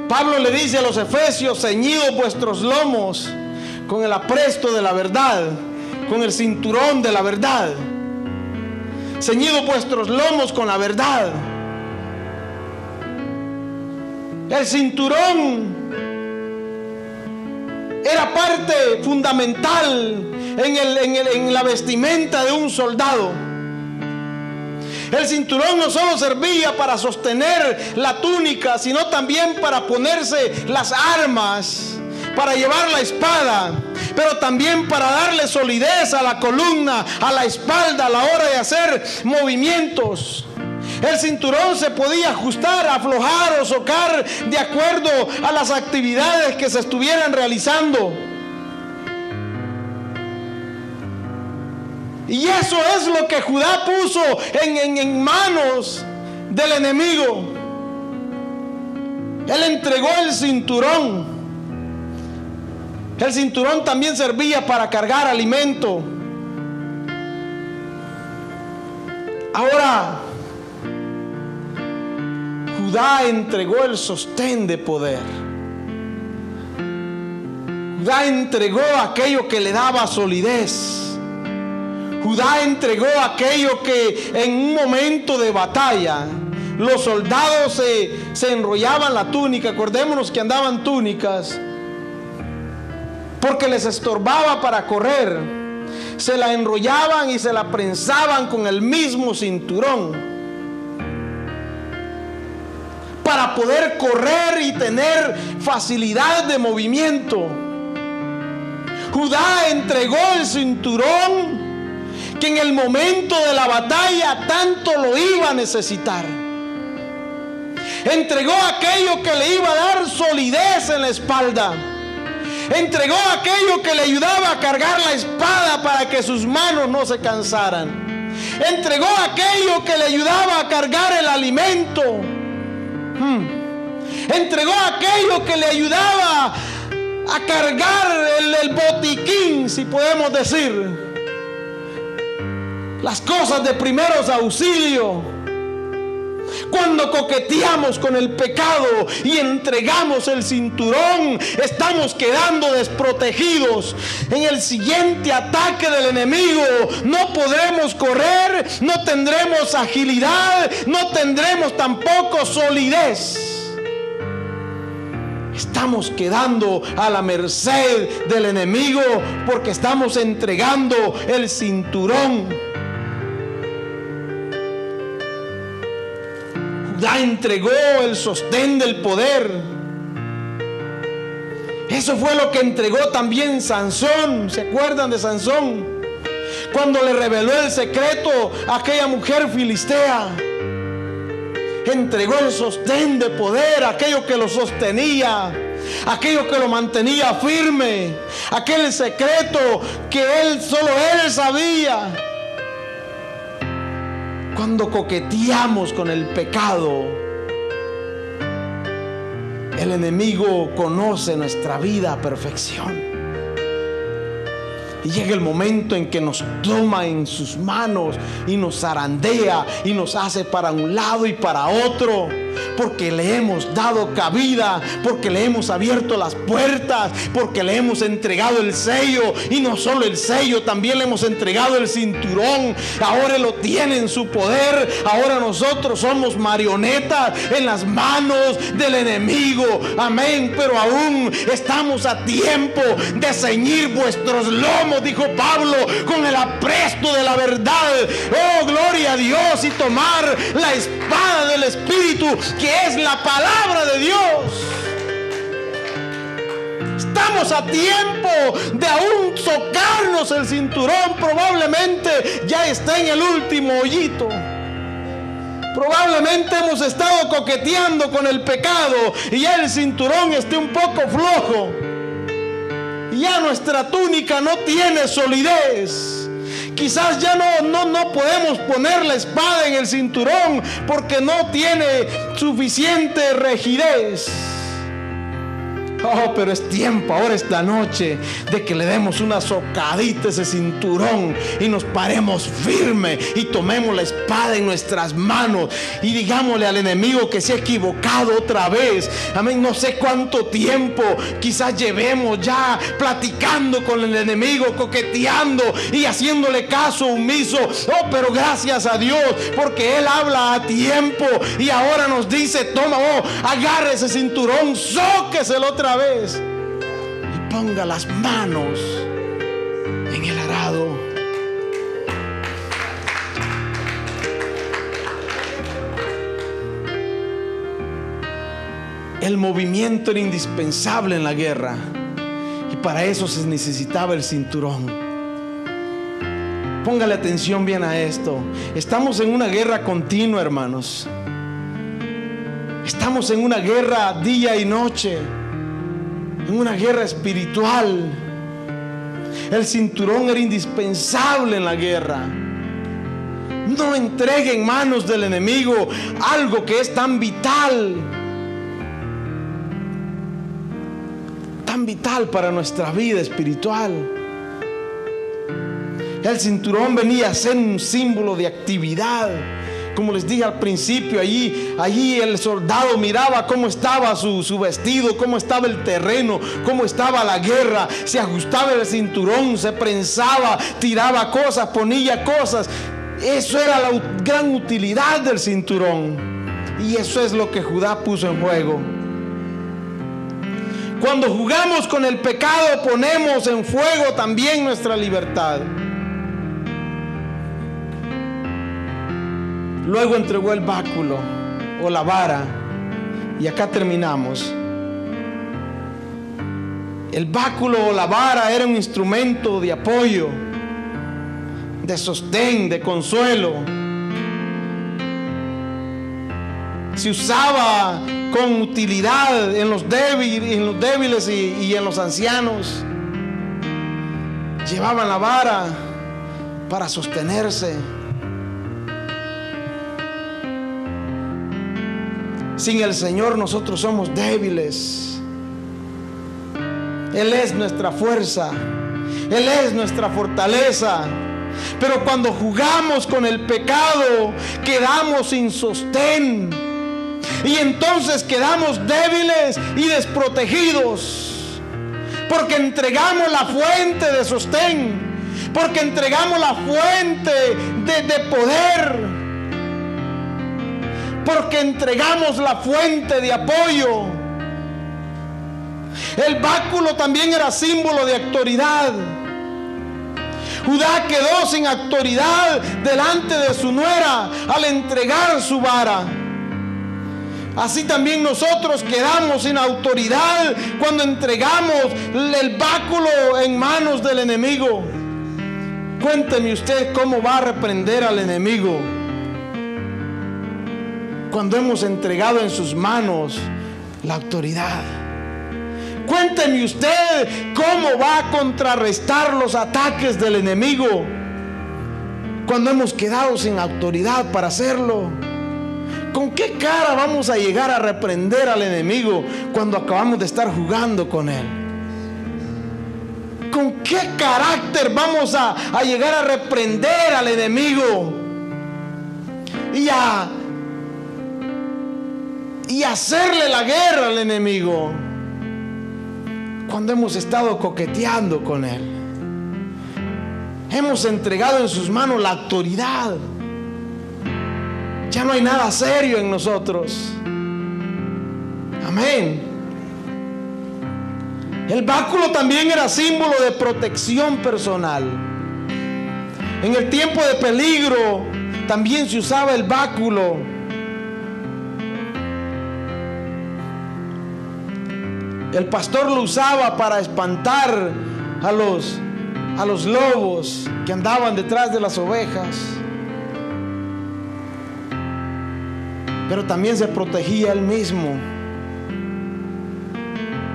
Pablo le dice a los efesios: ceñidos vuestros lomos con el apresto de la verdad, con el cinturón de la verdad. Ceñidos vuestros lomos con la verdad. El cinturón era parte fundamental en la vestimenta de un soldado. El cinturón no solo servía para sostener la túnica, sino también para ponerse las armas, para llevar la espada, pero también para darle solidez a la columna, a la espalda a la hora de hacer movimientos. El cinturón se podía ajustar, aflojar o socar de acuerdo a las actividades que se estuvieran realizando. Y eso es lo que Judá puso en manos del enemigo. Él entregó el cinturón. El cinturón también servía para cargar alimento. Ahora, Judá entregó el sostén de poder. Judá entregó aquello que le daba solidez. Judá entregó aquello que en un momento de batalla los soldados se enrollaban la túnica. Acordémonos que andaban túnicas porque les estorbaba para correr. Se la enrollaban y se la prensaban con el mismo cinturón para poder correr y tener facilidad de movimiento. Judá entregó el cinturón que en el momento de la batalla tanto lo iba a necesitar. Entregó aquello que le iba a dar solidez en la espalda. Entregó aquello que le ayudaba a cargar la espada para que sus manos no se cansaran. Entregó aquello que le ayudaba a cargar el alimento. Entregó aquello que le ayudaba a cargar el botiquín, si podemos decir. Las cosas de primeros auxilios. Cuando coqueteamos con el pecado y entregamos el cinturón, estamos quedando desprotegidos. En el siguiente ataque del enemigo no podremos correr, no tendremos agilidad, no tendremos tampoco solidez. Estamos quedando a la merced del enemigo porque estamos entregando el cinturón. Judá entregó el sostén del poder. Eso fue lo que entregó también Sansón. ¿Se acuerdan de Sansón? cuando le reveló el secreto a aquella mujer filistea. Entregó el sostén de poder, aquello que lo sostenía, aquello que lo mantenía firme, aquel secreto que solo él sabía. Cuando coqueteamos con el pecado, el enemigo conoce nuestra vida a perfección. Y llega el momento en que nos toma en sus manos y nos zarandea y nos hace para un lado y para otro, porque le hemos dado cabida, porque le hemos abierto las puertas, porque le hemos entregado el sello. Y no solo el sello, también le hemos entregado el cinturón. Ahora lo tiene en su poder. Ahora nosotros somos marionetas en las manos del enemigo. Amén. Pero aún estamos a tiempo de ceñir vuestros lomos, dijo Pablo, con el apresto de la verdad. Oh, gloria a Dios. Y tomar la espada del Espíritu, que es la palabra de Dios. Estamos a tiempo de aún socarnos el cinturón. Probablemente ya está en el último hoyito. Probablemente hemos estado coqueteando con el pecado y ya el cinturón esté un poco flojo. Y ya nuestra túnica no tiene solidez. Quizás ya no podemos poner la espada en el cinturón porque no tiene suficiente rigidez. Oh, pero es tiempo, ahora es la noche de que le demos una socadita a ese cinturón y nos paremos firme y tomemos la espada en nuestras manos y digámosle al enemigo que se ha equivocado otra vez. Amén. No sé cuánto tiempo quizás llevemos ya platicando con el enemigo, coqueteando y haciéndole caso omiso. Oh, pero gracias a Dios porque Él habla a tiempo y ahora nos dice: toma, agarre ese cinturón, zóqueselo otra vez y ponga las manos en el arado. El movimiento era indispensable en la guerra y para eso se necesitaba el cinturón. Póngale atención bien a esto. Estamos en una guerra continua, hermanos. Estamos en una guerra día y noche, en una guerra espiritual. El cinturón era indispensable en la guerra. No entregue en manos del enemigo algo que es tan vital para nuestra vida espiritual. El cinturón venía a ser un símbolo de actividad. Como les dije al principio, allí el soldado miraba cómo estaba su vestido, cómo estaba el terreno, cómo estaba la guerra. Se ajustaba el cinturón, se prensaba, tiraba cosas, ponía cosas. Eso era la gran utilidad del cinturón. Y eso es lo que Judá puso en juego. Cuando jugamos con el pecado, ponemos en fuego también nuestra libertad. Luego entregó el báculo o la vara. Y acá terminamos. El báculo o la vara era un instrumento de apoyo, de sostén, de consuelo. Se usaba con utilidad en los débiles y en los ancianos. Llevaban la vara para sostenerse. Sin el Señor nosotros somos débiles. Él es nuestra fuerza, Él es nuestra fortaleza. Pero cuando jugamos con el pecado, quedamos sin sostén. Y entonces quedamos débiles y desprotegidos. Porque entregamos la fuente de sostén. Porque entregamos la fuente de poder. Porque entregamos la fuente de apoyo. El báculo también era símbolo de autoridad. Judá quedó sin autoridad delante de su nuera al entregar su vara. Así también nosotros quedamos sin autoridad cuando entregamos el báculo en manos del enemigo. Cuénteme usted cómo va a reprender al enemigo cuando hemos entregado en sus manos la autoridad. Cuénteme usted cómo va a contrarrestar los ataques del enemigo cuando hemos quedado sin autoridad para hacerlo. ¿Con qué cara vamos a llegar a reprender al enemigo cuando acabamos de estar jugando con él? ¿Con qué carácter vamos a llegar a reprender al enemigo y hacerle la guerra al enemigo cuando hemos estado coqueteando con él? Hemos entregado en sus manos la autoridad. Ya no hay nada serio en nosotros. Amén. El báculo también era símbolo de protección personal. En el tiempo de peligro también se usaba el báculo. El pastor lo usaba para espantar a los lobos que andaban detrás de las ovejas. Pero también se protegía él mismo.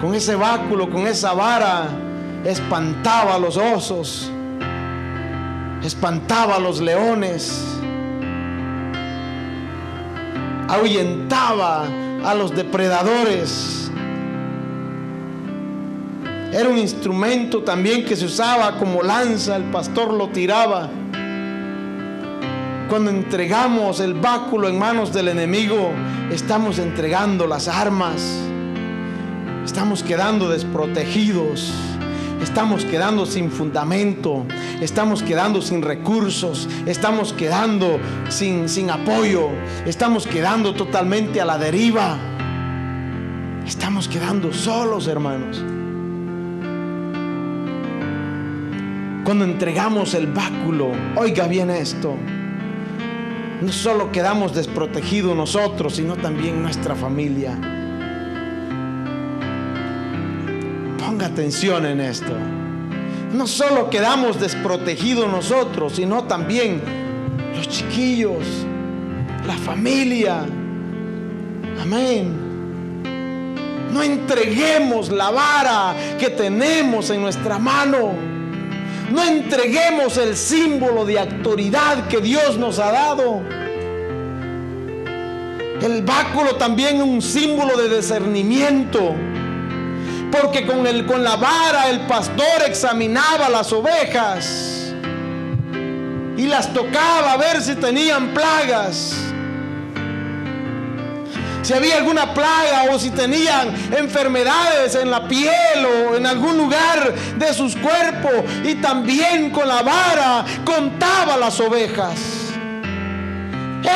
Con ese báculo, con esa vara, espantaba a los osos, espantaba a los leones, ahuyentaba a los depredadores. Era un instrumento también que se usaba como lanza, el pastor lo tiraba. Cuando entregamos el báculo en manos del enemigo, estamos entregando las armas. Estamos quedando desprotegidos. Estamos quedando sin fundamento. Estamos quedando sin recursos. Estamos quedando sin apoyo. Estamos quedando totalmente a la deriva. Estamos quedando solos, hermanos. Cuando entregamos el báculo, oiga bien esto, no solo quedamos desprotegidos nosotros, sino también nuestra familia. Ponga atención en esto. No solo quedamos desprotegidos nosotros, sino también los chiquillos, la familia. Amén. No entreguemos la vara que tenemos en nuestra mano. No entreguemos el símbolo de autoridad que Dios nos ha dado. El báculo también es un símbolo de discernimiento, porque con la vara el pastor examinaba las ovejas y las tocaba a ver si tenían plagas, si había alguna plaga o si tenían enfermedades en la piel o en algún lugar de sus cuerpos, y también con la vara contaba las ovejas.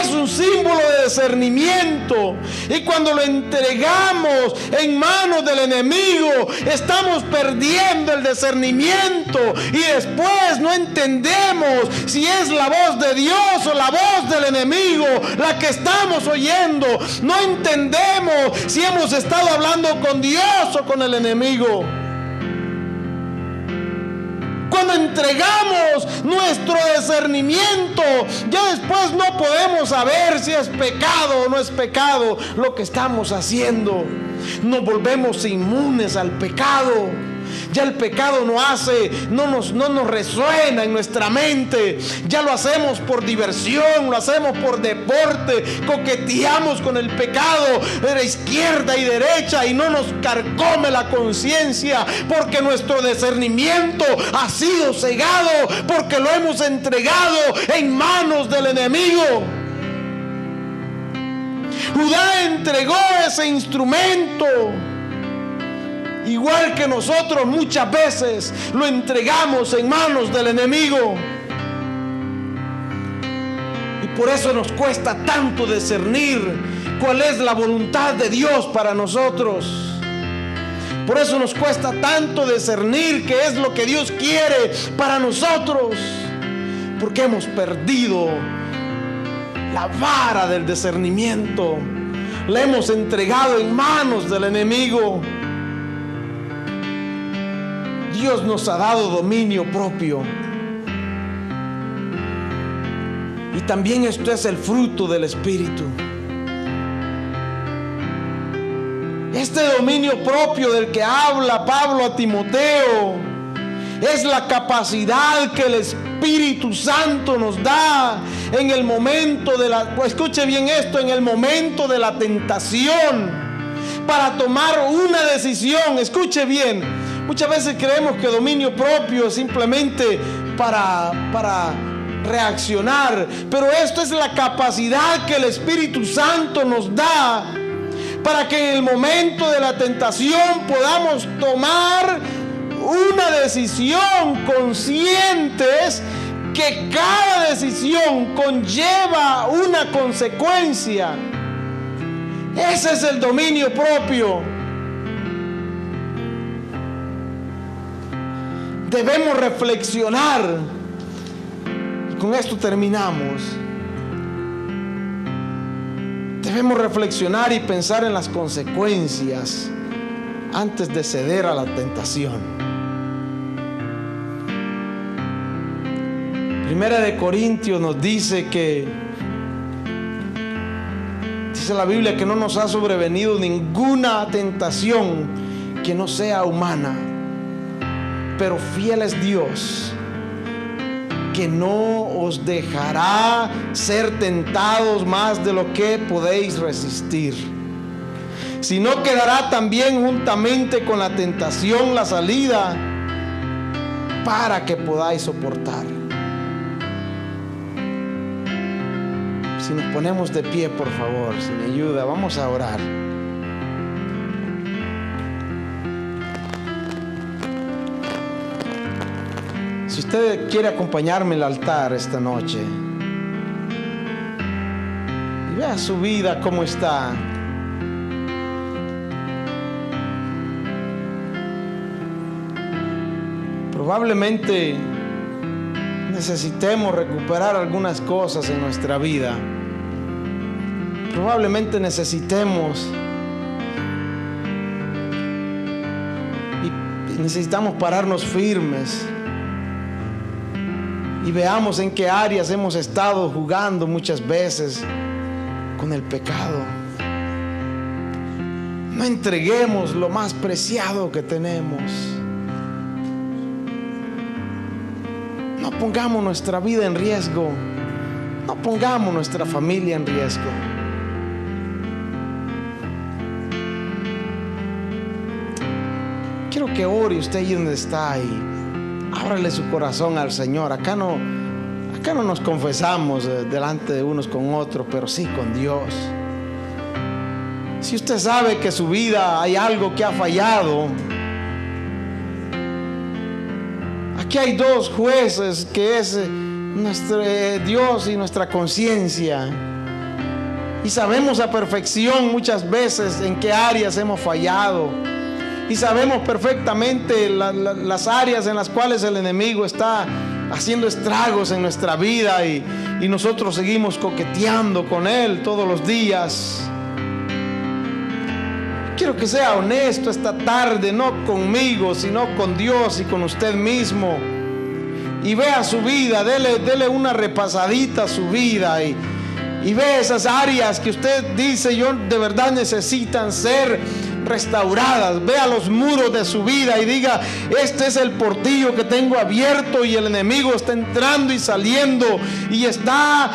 Es un símbolo de discernimiento, y cuando lo entregamos en manos del enemigo, estamos perdiendo el discernimiento, y después no entendemos si es la voz de Dios o la voz del enemigo la que estamos oyendo. No entendemos si hemos estado hablando con Dios o con el enemigo. Cuando entregamos nuestro discernimiento, ya después no podemos saber si es pecado o no es pecado lo que estamos haciendo. Nos volvemos inmunes al pecado. Ya el pecado no nos resuena en nuestra mente. Ya lo hacemos por diversión, lo hacemos por deporte, coqueteamos con el pecado de izquierda y derecha, y no nos carcome la conciencia, porque nuestro discernimiento ha sido cegado, porque lo hemos entregado en manos del enemigo. Judá entregó ese instrumento, igual que nosotros muchas veces lo entregamos en manos del enemigo. Y por eso nos cuesta tanto discernir cuál es la voluntad de Dios para nosotros. Por eso nos cuesta tanto discernir qué es lo que Dios quiere para nosotros, porque hemos perdido la vara del discernimiento. La hemos entregado en manos del enemigo. Dios nos ha dado dominio propio. Y también esto es el fruto del Espíritu. Este dominio propio del que habla Pablo a Timoteo es la capacidad que el Espíritu Santo nos da en el momento de la, escuche bien esto, en el momento de la tentación, para tomar una decisión. Escuche bien, muchas veces creemos que dominio propio es simplemente para reaccionar, pero esto es la capacidad que el Espíritu Santo nos da para que en el momento de la tentación podamos tomar una decisión conscientes que cada decisión conlleva una consecuencia. Ese es el dominio propio. Debemos reflexionar. Y con esto terminamos. Debemos reflexionar y pensar en las consecuencias antes de ceder a la tentación. Primera de Corintios nos dice que, dice la Biblia, que no nos ha sobrevenido ninguna tentación que no sea humana, pero fiel es Dios, que no os dejará ser tentados más de lo que podéis resistir, sino que dará también juntamente con la tentación la salida para que podáis soportar. Si nos ponemos de pie, por favor, si me ayuda, vamos a orar. Si usted quiere acompañarme al altar esta noche y vea su vida cómo está, probablemente necesitemos recuperar algunas cosas en nuestra vida. Probablemente necesitamos y necesitamos pararnos firmes y veamos en qué áreas hemos estado jugando muchas veces con el pecado. No entreguemos lo más preciado que tenemos. No pongamos nuestra vida en riesgo. No pongamos nuestra familia en riesgo. Quiero que ore usted ahí donde está y ábrale su corazón al Señor. Acá no nos confesamos delante de unos con otros, pero sí con Dios. Si usted sabe que su vida hay algo que ha fallado, aquí hay dos jueces, que es nuestro Dios y nuestra conciencia. Y sabemos a perfección muchas veces en qué áreas hemos fallado. Y sabemos perfectamente las áreas en las cuales el enemigo está haciendo estragos en nuestra vida y nosotros seguimos coqueteando con él todos los días. Quiero que sea honesto esta tarde, no conmigo, sino con Dios y con usted mismo. Y vea su vida, dele una repasadita a su vida y ve esas áreas que usted dice, yo de verdad necesitan ser restauradas. Vea los muros de su vida y diga, este es el portillo que tengo abierto y el enemigo está entrando y saliendo y está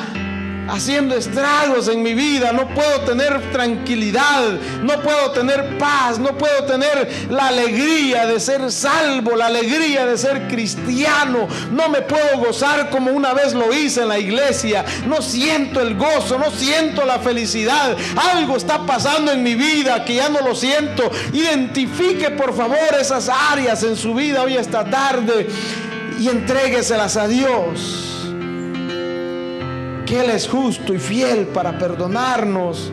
haciendo estragos en mi vida. No puedo tener tranquilidad, no puedo tener paz, no puedo tener la alegría de ser salvo, la alegría de ser cristiano. No me puedo gozar como una vez lo hice en la iglesia. No siento el gozo, no siento la felicidad. Algo está pasando en mi vida que ya no lo siento. Identifique por favor esas áreas en su vida hoy esta tarde y entrégueselas a Dios, que Él es justo y fiel para perdonarnos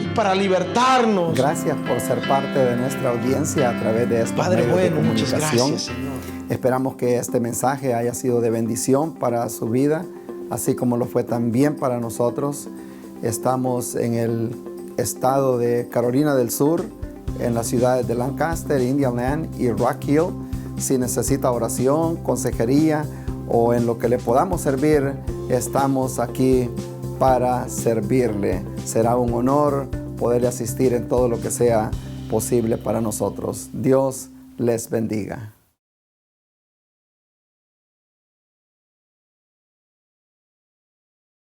y para libertarnos. Gracias por ser parte de nuestra audiencia a través de estos Padre medios bueno, de comunicación. muchas gracias, Señor. Esperamos que este mensaje haya sido de bendición para su vida, así como lo fue también para nosotros. Estamos en el estado de Carolina del Sur, en las ciudades de Lancaster, Indian Land y Rock Hill. Si necesita oración, consejería o en lo que le podamos servir, estamos aquí para servirle. Será un honor poderle asistir en todo lo que sea posible para nosotros. Dios les bendiga.